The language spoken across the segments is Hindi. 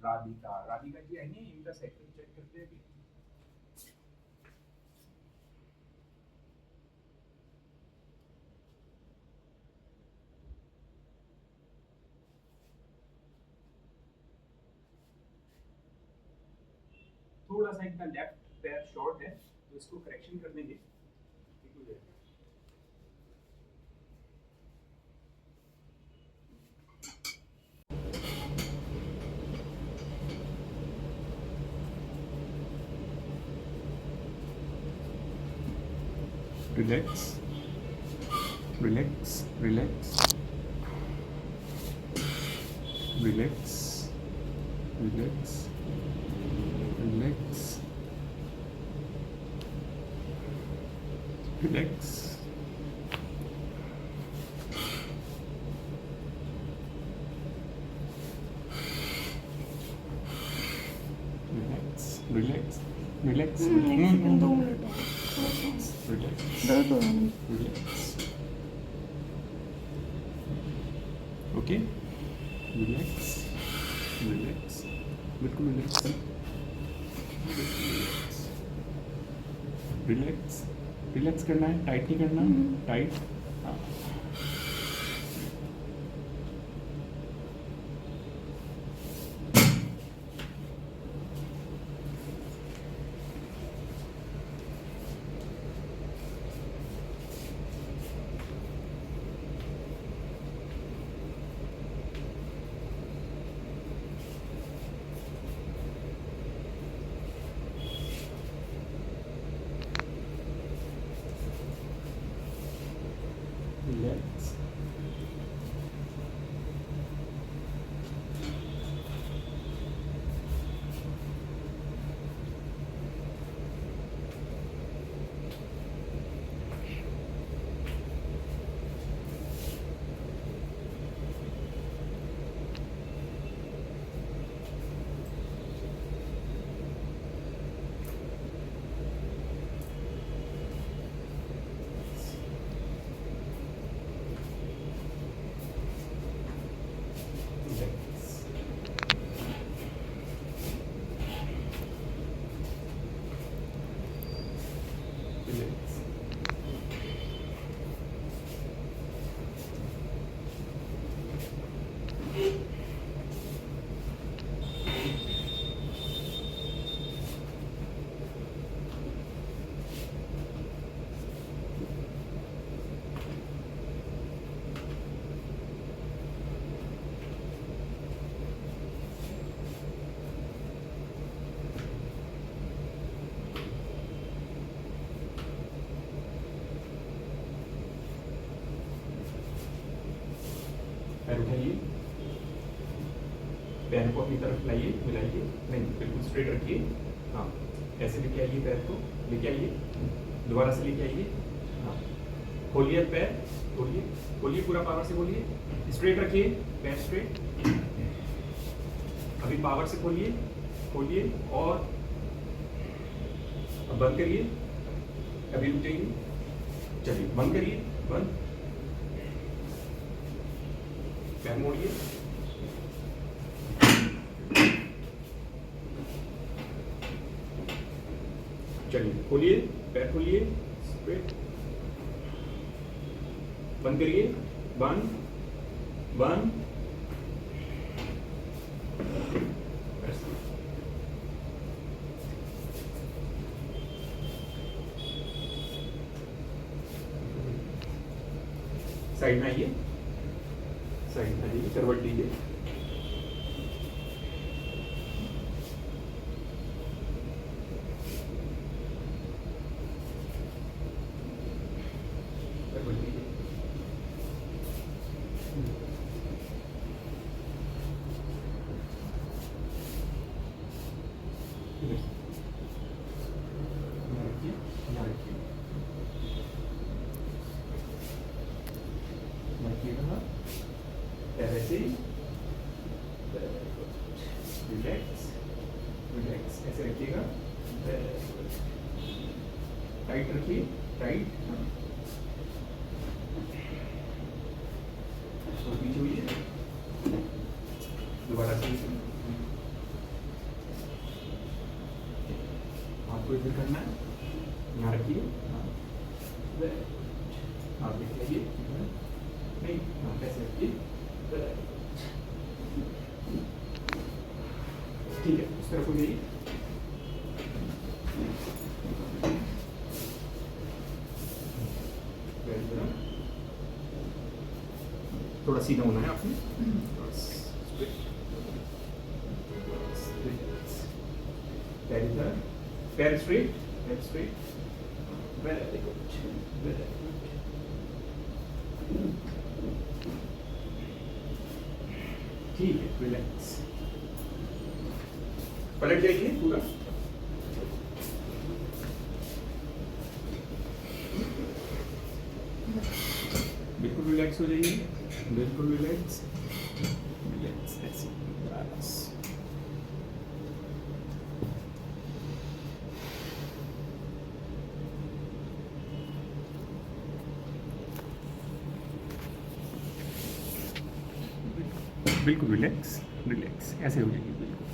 राधिका, राधिका जी आई नहीं, इनका सेकंड चेक करते हैं अभी। थोड़ा सा इनका लेफ्ट पैर शॉर्ट है, तो इसको करेक्शन कर देंगे, ठीक हो जाएगा। Relax relax relax relax relax relax relax relax relax relax second 2 minute है, रिलैक्स दर्द हो रहा है। रिलैक्स ओके, रिलैक्स रिलैक्स, बिल्कुल रिलैक्स कर, रिलैक्स रिलैक्स करना है, टाइट नहीं करना, टाइट। हाँ, रिलैक्स रिलैक्स पैर उठाइए, पैर को अपनी तरफ लाइए, मिलाइए, नहीं बिल्कुल स्ट्रेट रखिए। हाँ, ऐसे लेके आइए, पैर को लेके आइए, दोबारा से लेके आइए। हाँ, खोलिए पैर, खोलिए खोलिए, पूरा पावर से खोलिए, स्ट्रेट रखिए, पैर स्ट्रेट। अभी पावर से खोलिए, खोलिए और अब बंद करिए, अभी रुकेंगे, चलिए बंद करिए, बंद, पैर मोड़िए, चलिए खोलिए, पैर खोलिए, स्ट्रेट, बंद करिए, बंद बंद, साइड में आइए, साइड में आइए, करवट लीजिए, करवट लीजिए, यहाँ रखिए, यहाँ रखिए, रखिएगा, ऐसे ही, रिलैक्स रिलैक्स, ऐसे रखिएगा, टाइट रखिए, टाइट, तो पीछे हुई, दोबारा से आपको इधर करना है, यहाँ रखिए, हाँ, आप देख लीजिए, नहीं, हाँ, कैसे रखिए, ठीक है, उस तरफ हो जाइए, थोड़ा सीधा होना है आपने, पैर straight, very good, very good, ठीक है, रिलैक्स, पलट जाइए पूरा, बिल्कुल रिलैक्स हो जाइए, बिल्कुल रिलैक्स, रिलैक्स, ऐसे बस, बिल्कुल रिलैक्स, रिलैक्स, ऐसे हो जाइए, बिल्कुल,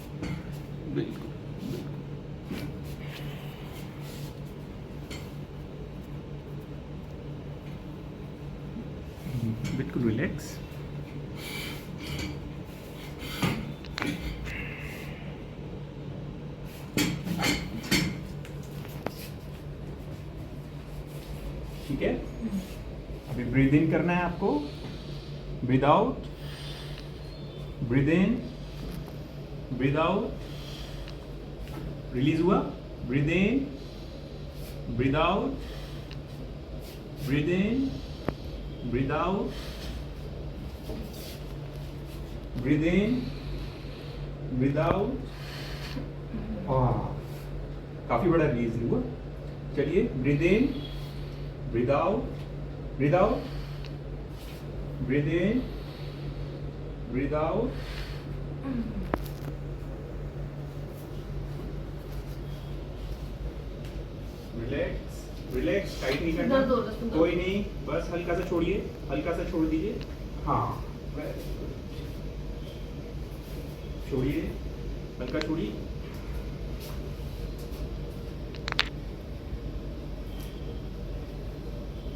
बिल्कुल, बिल्कुल रिलैक्स, ठीक है। अभी ब्रीद इन करना है आपको, breathe out, breathe in, breathe out, release हुआ, breathe in, breathe out, breathe in, breathe out, breathe in, breathe out, काफी बड़ा रिलीज हुआ। चलिए, breathe in, breathe out, breathe out, breathe in, breathe out, relax, relax, tight नहीं करना, कोई नहीं, बस हल्का सा छोड़िए, हल्का सा छोड़ दीजिए, हाँ, छोड़िए, हल्का छोड़िए,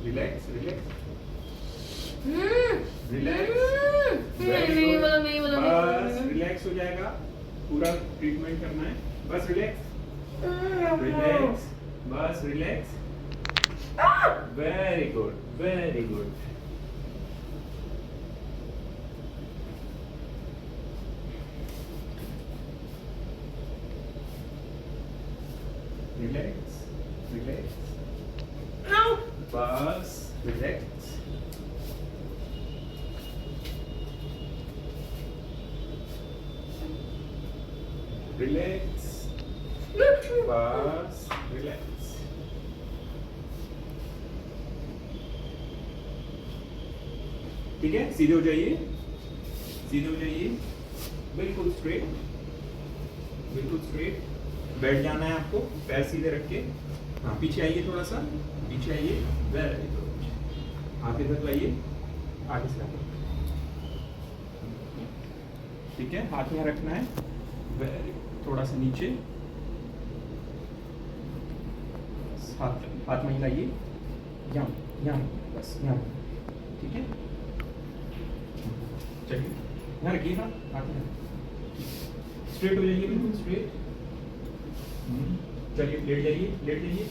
रिलैक्स, रिलैक्स, रिलैक्स, बस रिलैक्स हो जाएगा, पूरा ट्रीटमेंट करना है, बस रिलैक्स, रिलैक्स, बस relax, very good, very good, relax, relax, बस रिलैक्स, रिलैक्स, बस रिलैक्स, ठीक है। सीधे हो जाइए, सीधे हो जाइए, बिल्कुल स्ट्रेट, बिल्कुल स्ट्रेट, बैठ जाना है आपको, पैर सीधे रख के, हाँ, पीछे आइए, थोड़ा सा पीछे आइए, वेरी गुड, हाथ इधर लाइए, आगे से आगे, ठीक है, हाथ यहाँ रखना है, वेरी गुड, थोड़ा सा नीचे, हाथ हाथ वहीं लाइए, यहाँ यहाँ, बस यहाँ, ठीक है, चलिए, यहाँ रखिए, हाँ, हाथ यहाँ, स्ट्रेट हो जाइए, बिल्कुल स्ट्रेट, चलिए, लेट जाइए, लेट जाइए,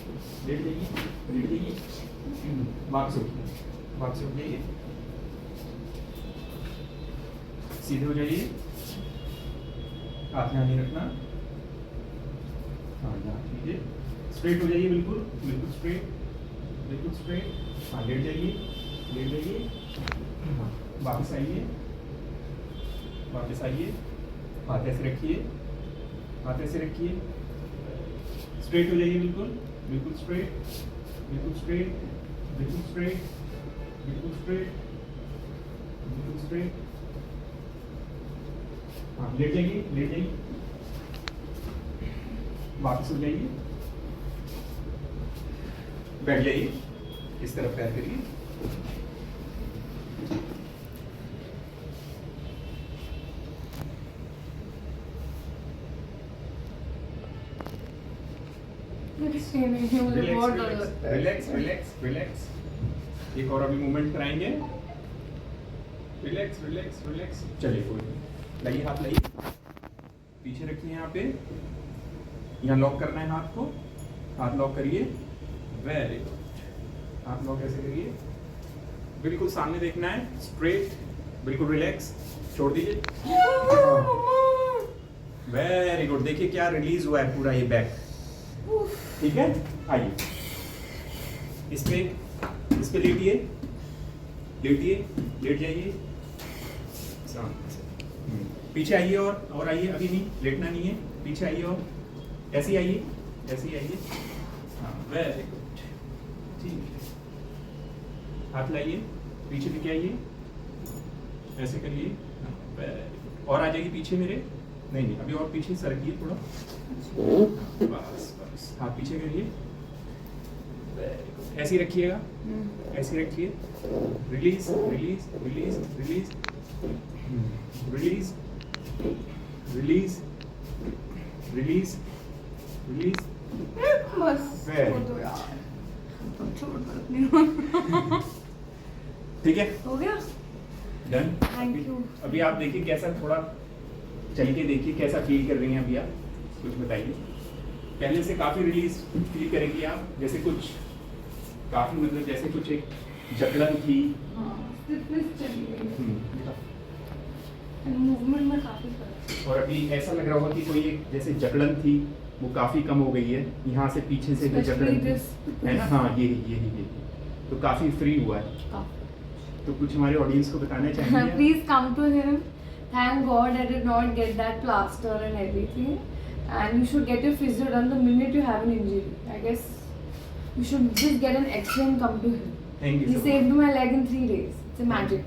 लेट जाइए, लेट जाइए, वापस उठिए, वापस उठ जाइए, सीधे हो जाइए, हाथ यहाँ नहीं रखना, हाँ, यहाँ कीजिए, स्ट्रेट हो जाइए, बिल्कुल, बिल्कुल स्ट्रेट, बिल्कुल स्ट्रेट, हाँ, लेट जाइए, लेट जाइए, हाँ, वापस आइए, वापस आइए, हाथ ऐसे रखिए, हाथ ऐसे रखिए, स्ट्रेट हो जाइए, बिल्कुल, बिल्कुल स्ट्रेट, बिल्कुल स्ट्रेट, बिल्कुल स्ट्रेट, बिल्कुल स्ट्रेट, बिल्कुल स्ट्रेट, हाँ, लेट जाइए, लेट जाइए, वापस हो जाइए, बैठ जाइए, इस तरफ पैर करिए, मुझे बहुत डर लगता है। Relax relax relax. एक और अभी मूवमेंट कराएंगे। Relax relax relax. चलिए कोई नहीं, लाइए हाथ लाइए, पीछे रखिए यहाँ पे, यहाँ लॉक करना है हाथ को, हाथ लॉक करिए, वेरी गुड। हाथ लॉक ऐसे करिए, बिल्कुल सामने देखना है, स्ट्रेट, बिल्कुल रिलैक्स, छोड़ दीजिए। वेरी गुड, देखिए क्या रिलीज हुआ है पूरा ये बैक, ठीक है। आइए इस पे लेटिए, लेटिए, लेट जाइए, पीछे आइए और आइए, अभी नहीं, लेटना नहीं है, पीछे आइए और ऐसे ही आइए, ऐसे ही आइए, हाँ वेरी गुड, ठीक है। हाथ लाइए, पीछे लेके आइए, ऐसे करिए, हाँ वेरी गुड, और आ जाइए पीछे मेरे, नहीं अभी और पीछे सरकिए थोड़ा, बस बस, हाथ पीछे करिए, वेरी गुड, ऐसे ही रखिएगा, ऐसे ही रखिए, release release release release release release release release, बस छोड़ दो यार, छोड़ दो अपनी। ठीक है, हो गया, डन। Thank you. अभी आप देखिए कैसा, थोड़ा चल के देखिए कैसा फील कर रही हैं अभी आप, कुछ बताइए। पहले से काफी रिलीज फील करेंगी आप, जैसे कुछ काफी मतलब जैसे कुछ एक जकड़न थी, स्टिफनेस चली गई, मूवमेंट में काफी फर्क। और अभी ऐसा लग रहा होगा कि कोई एक जैसे जकड़न थी वो काफी कम हो गई है, यहाँ से पीछे से जो जकड़न थी है ना, हाँ यही तो काफी फ्री हुआ है। तो कुछ हमारे ऑडियंस को बताना चाहेंगे? Please come to him. Thank God I did not get that plaster and everything. And you should get your physio done the minute you have an injury. I guess you should just get an X-ray and come to him. Thank you He so much. saved my leg in 3 days. It's a magic.